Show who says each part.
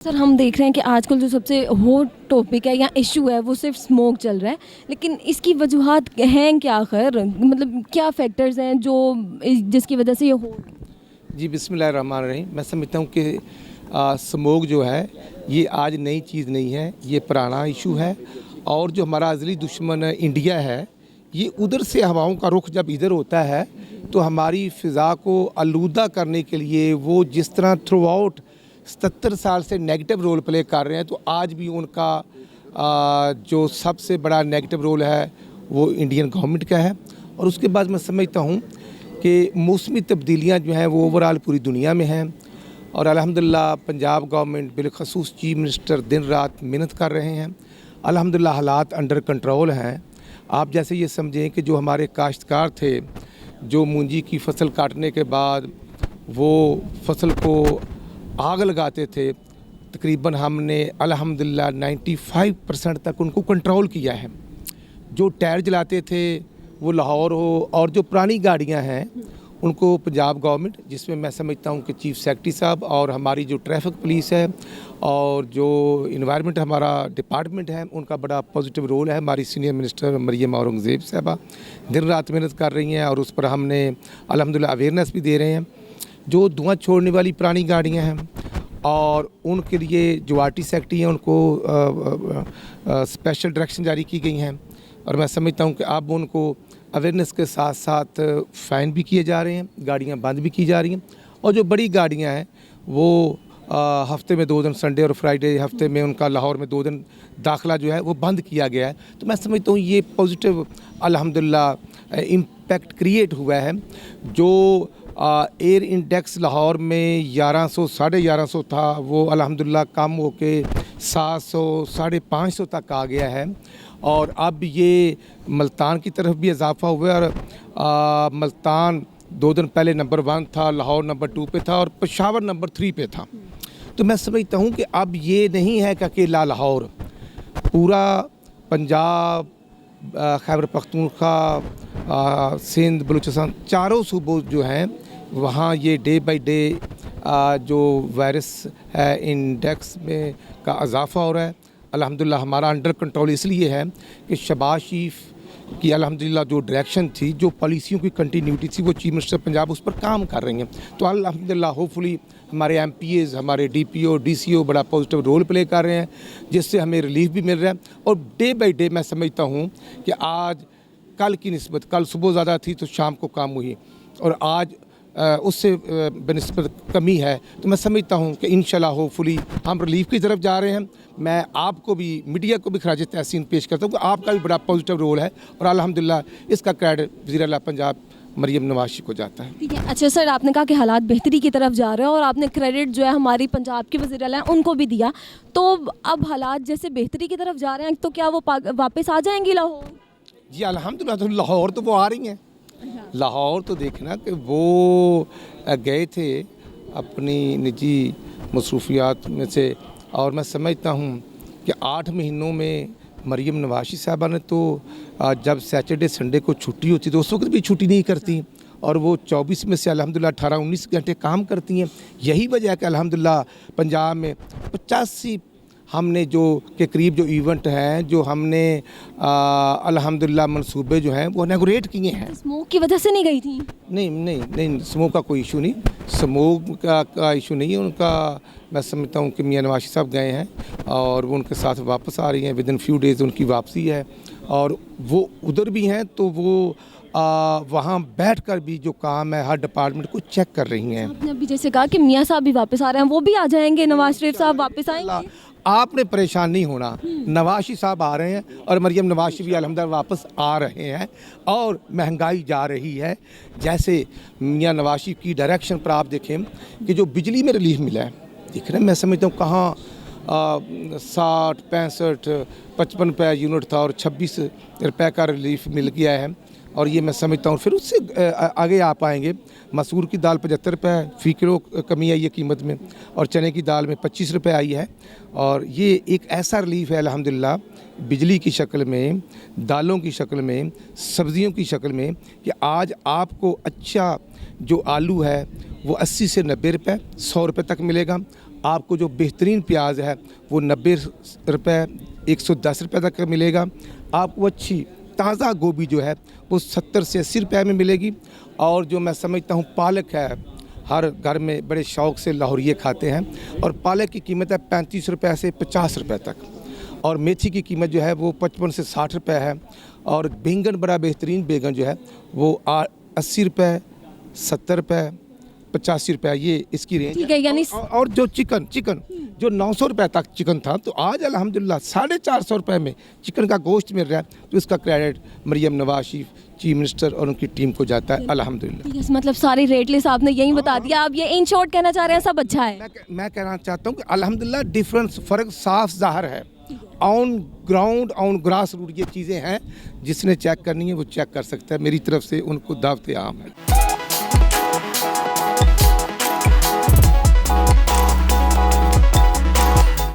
Speaker 1: Sir हम देख रहे हैं कि आजकल जो सबसे हॉट टॉपिक है या इशू है वो सिर्फ स्मोक चल रहा है, लेकिन इसकी वजूहात हैं क्या आखिर, मतलब क्या फैक्टर्स हैं जो जिसकी वजह से ये हो।
Speaker 2: जी बिस्मिल्लाहिर्रहमानिर्रहीम। मैं समझता हूँ कि स्मोक जो है ये आज नई चीज़ नहीं है, ये पुराना इशू है। और जो हमारा अज़ली दुश्मन इंडिया है, ये उधर से हवाओं का रुख जब इधर होता है तो हमारी फ़िज़ा को आलूदा करने के लिए वो जिस तरह थ्रू आउट 77 साल से नेगेटिव रोल प्ले कर रहे हैं, तो आज भी उनका जो सबसे बड़ा नेगेटिव रोल है वो इंडियन गवर्नमेंट का है। और उसके बाद मैं समझता हूँ कि मौसमी तब्दीलियाँ जो हैं वो ओवरऑल पूरी दुनिया में हैं। और अल्हम्दुलिल्लाह पंजाब गवर्नमेंट बिलखसूस चीफ मिनिस्टर दिन रात मेहनत कर रहे हैं। अल्हम्दुलिल्लाह हालात अंडर कंट्रोल हैं। आप जैसे ये समझें कि जो हमारे काश्तकार थे, जो मूंजी की फसल काटने के बाद वो फसल को आग लगाते थे, तकरीबन हमने अल्हम्दुलिल्लाह 95% तक उनको कंट्रोल किया है। जो टायर जलाते थे वो लाहौर हो, और जो पुरानी गाड़ियां हैं उनको पंजाब गवर्नमेंट, जिसमें मैं समझता हूं कि चीफ सेक्रेटरी साहब और हमारी जो ट्रैफिक पुलिस है और जो इन्वायरमेंट हमारा डिपार्टमेंट है, उनका बड़ा पॉजिटिव रोल है। हमारी सीनियर मिनिस्टर मरियम औरंगज़ेब साहबा दिन रात मेहनत कर रही हैं और उस पर हमने अल्हम्दुलिल्लाह अवेयरनेस भी दे रहे हैं। जो धुआं छोड़ने वाली पुरानी गाड़ियाँ हैं और उनके लिए जो आरटी सेक्रेटरी हैं उनको स्पेशल डायरेक्शन जारी की गई हैं। और मैं समझता हूं कि अब उनको अवेयरनेस के साथ साथ फ़ाइन भी किए जा रहे हैं, गाड़ियां बंद भी की जा रही हैं। और जो बड़ी गाड़ियां हैं वो हफ्ते में 2 दिन, संडे और फ्राइडे हफ्ते में उनका लाहौर में 2 दिन दाखिला जो है वो बंद किया गया है। तो मैं समझता हूँ ये पॉजिटिव अल्हम्दुलिल्लाह इम्पैक्ट क्रिएट हुआ है। जो एयर इंडेक्स लाहौर में 1100 साढ़े 1100 था, वो अल्हम्दुलिल्लाह कम होके 700 साढ़े 500 तक आ गया है। और अब ये मुल्तान की तरफ भी इजाफा हुआ है। और मुल्तान 2 दिन पहले नंबर 1 था, लाहौर नंबर 2 पे था और पेशावर नंबर 3 पे था। तो मैं समझता हूँ कि अब ये नहीं है कि अकेला लाहौर, पूरा पंजाब, खैबर पख्तूनख्वा, सिंध, बलूचिस्तान, चारों सूबों जो हैं वहाँ ये डे बाई डे जो वायरस है इंडेक्स में का इजाफा हो रहा है। अल्हम्दुलिल्लाह हमारा अंडर कंट्रोल इसलिए है कि शहबाज शरीफ की अल्हम्दुलिल्लाह जो डायरेक्शन थी, जो पॉलिसियों की कंटिन्यूटी थी, वो चीफ मिनिस्टर पंजाब उस पर काम कर रही हैं। तो अल्हम्दुलिल्लाह होपफुली हमारे एमपीएज़, हमारे डीपीओ, डीसीओ बड़ा पॉजिटिव रोल प्ले कर रहे हैं, जिससे हमें रिलीफ भी मिल रहा है। और डे बाई डे मैं समझता हूँ कि आज कल की निस्बत, कल सुबह ज़्यादा थी तो शाम को कम हुई, और आज उससे बनिस्बत कमी है। तो मैं समझता हूँ कि इंशाल्लाह होपफुली हम रिलीफ की तरफ जा रहे हैं। मैं आपको भी, मीडिया को भी खराज तहसीन पेश करता हूँ कि आपका भी बड़ा पॉजिटिव रोल है, और अल्हम्दुलिल्लाह इसका क्रेडिट वज़ीर आला पंजाब मरियम नवाज़ को जाता है।
Speaker 1: ठीक है, अच्छा सर, आपने कहा कि हालात बेहतरी की तरफ जा रहे हैं और आपने क्रेडिट जो है हमारी पंजाब के वज़ीर आला हैं उनको भी दिया, तो अब हालात जैसे बेहतरी की तरफ जा रहे हैं तो क्या वो वापस आ जाएंगी लाहौर?
Speaker 2: जी अल्हम्दुलिल्लाह, तो लाहौर तो वो आ रही हैं। लाहौर तो देखना कि वो गए थे अपनी निजी मसरूफियात में से, और मैं समझता हूँ कि 8 महीनों में मरियम नवाज़ साहबा ने तो जब सैटरडे संडे को छुट्टी होती तो उस वक्त भी छुट्टी नहीं करती, और वो 24 में से अल्हम्दुलिल्लाह 18-19 घंटे काम करती हैं। यही वजह है कि अल्हम्दुलिल्लाह पंजाब में 85 हमने जो के करीब जो इवेंट हैं, जो हमने अल्हम्दुलिल्लाह मंसूबे जो हैं वो इनॉग्रेट किए हैं।
Speaker 1: स्मोक की वजह से नहीं गई थी?
Speaker 2: नहीं, स्मोक का कोई इशू नहीं, स्मोक का इशू नहीं है उनका। मैं समझता हूँ कि मियां नवाज़ साहब गए हैं और वो उनके साथ वापस आ रही हैं। विदिन फ्यू डेज़ उनकी वापसी है, और वो उधर भी हैं तो वो वहाँ बैठकर भी जो काम है हर डिपार्टमेंट को चेक कर रही हैं।
Speaker 1: आपने अभी जैसे कहा कि मियाँ साहब भी वापस आ रहे हैं, वो भी आ जाएंगे, नवाज शरीफ साहब वापस आएंगे?
Speaker 2: आपने परेशान नहीं होना, नवाज़ साहब आ रहे हैं और मरियम नवाज़ भी अल्हम्दुलिल्लाह वापस आ रहे हैं। और महंगाई जा रही है, जैसे मियां नवाज़ की डायरेक्शन पर आप देखें कि जो बिजली में रिलीफ मिला है, देख रहे हैं, मैं समझता हूँ कहाँ 60, 65, 55 रुपये यूनिट था और 26 रुपये का रिलीफ मिल गया है। और ये मैं समझता हूँ फिर उससे आगे आ पाएंगे। मसूर की दाल 75 रुपये फ़ी किलो कमी आई है कीमत में, और चने की दाल में 25 रुपये आई है। और ये एक ऐसा रिलीफ है अल्हम्दुलिल्लाह, बिजली की शक्ल में, दालों की शक्ल में, सब्ज़ियों की शक्ल में, कि आज आपको अच्छा जो आलू है वो 80 से 90 रुपये, 100 रुपये तक मिलेगा। आपको जो बेहतरीन प्याज है वो 90 रुपये 110 रुपये तक का मिलेगा। आपको अच्छी ताज़ा गोभी जो है वो 70 से 80 रुपये में मिलेगी। और जो मैं समझता हूँ पालक है, हर घर में बड़े शौक़ से लाहौरिये खाते हैं, और पालक की कीमत है 35 रुपये से 50 रुपये तक। और मेथी की कीमत जो है वो 55 से 60 रुपये है। और बैंगन, बड़ा बेहतरीन बैंगन जो है वो 80 रुपये 70 रुपये 85 रुपये, ये इसकी रेंज
Speaker 1: ठीक है, यानी
Speaker 2: और जो चिकन जो 900 रुपये तक चिकन था, तो आज अल्हम्दुलिल्लाह 450 रुपये में चिकन का गोश्त मिल रहा है। तो इसका credit Maryam Nawaz chief minister और उनकी टीम को जाता है अल्हम्दुलिल्लाह।
Speaker 1: यस, मतलब सारी रेट लिस्ट आपने यही बता दिया। आप ये इन शॉर्ट कहना चाह रहे हैं सब अच्छा है?
Speaker 2: मैं कहना चाहता हूँ कि अल्हम्दुलिल्लाह डिफरेंस, फ़र्क साफ ज़ाहिर है। On ground on grass root ये चीज़ें हैं, जिसने चेक करनी है वो चेक कर सकता है। मेरी तरफ से उनको दावत आम है।